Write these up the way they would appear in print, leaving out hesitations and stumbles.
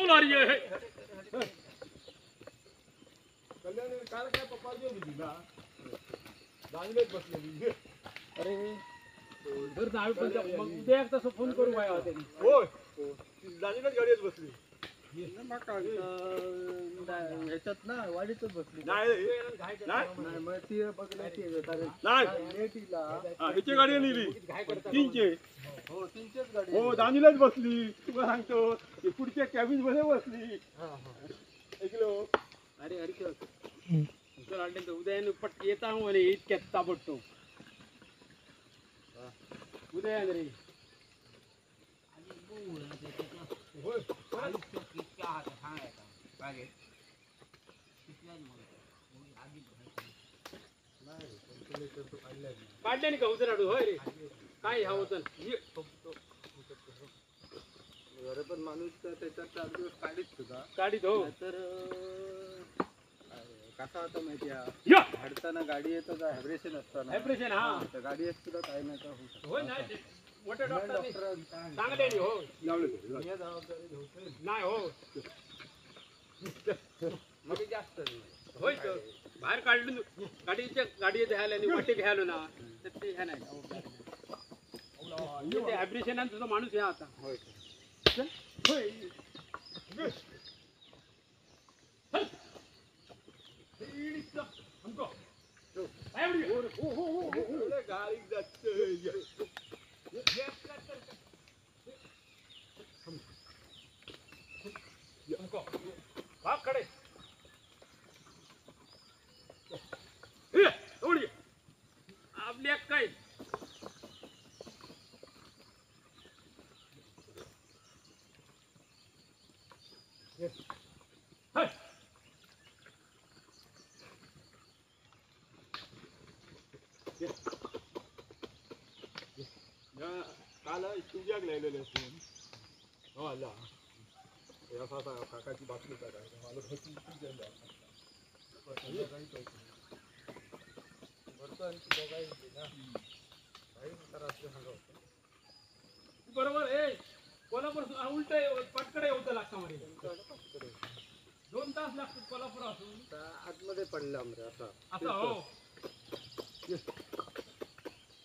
लारी आहे कल्याण काल काय पप्पा गेली ना दांगलेच बसलेली अरे जर दहा पण मग उद्या एक तसं फोन करू काय होते होय दांगलेच गाडीच बसली ह्याच्यात ना वाडीतच बसली नाही मग ती बघण्याची हिची गाडी नेली तीनचे हो तीनचेच गाडी हो दांगलेच बसली तुला सांगतो पुढच्या कॅबिन मध्ये बसली ऐकलो अरे अरे चल अड्डे उद्या पट येता म्हणे इतक्यात ताबडतो उद्या रे काढले नाही का उतर आडू होय रे काय ह्या होतं अरे पण माणूस त्याच्यात 4 दिवस काढीत सुद्धा काढीत हो तर कसा होता माहिती या हाडताना गाडी येतं का व्हायब्रेशन असतं व्हायब्रेशन हा तर गाडी असते तर काही नाही का होऊ शकतं होय नाही मोठे डॉक्टर चांगले नाही हो नाही हो मग जास्त होय तर बाहेर काढलं गाडी घ्यायला आणि वाटे घ्यायला ना तर ते ह्या नाही ते व्हायब्रेशन आहे तुझा माणूस या आता होय होय गाडी खडे आपल्या काय काल शिवजाग लावलेले फोन हो आला असा काकाची बातमी काय मला बरोबर ए कोल्हापूर उलट पटकडे होतं लागतं मध्ये 2 तास लागतात कोल्हापूर असून आतमध्ये पडला म्हणजे असा असं हो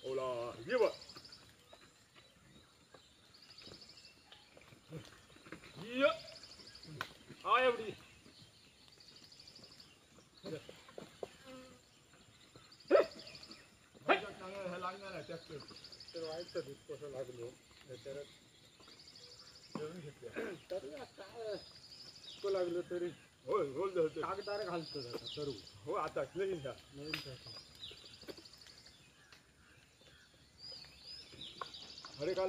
ओला ये बा हा एवढी लागणार आहे ट्रॅक्टर तर व्हायचं दूध कसं लागलो त्याच्यात तरी काय लागलं तरी होय रोल धरतो कागदार घालतो करू हो आता नवीन नवीन अरे काल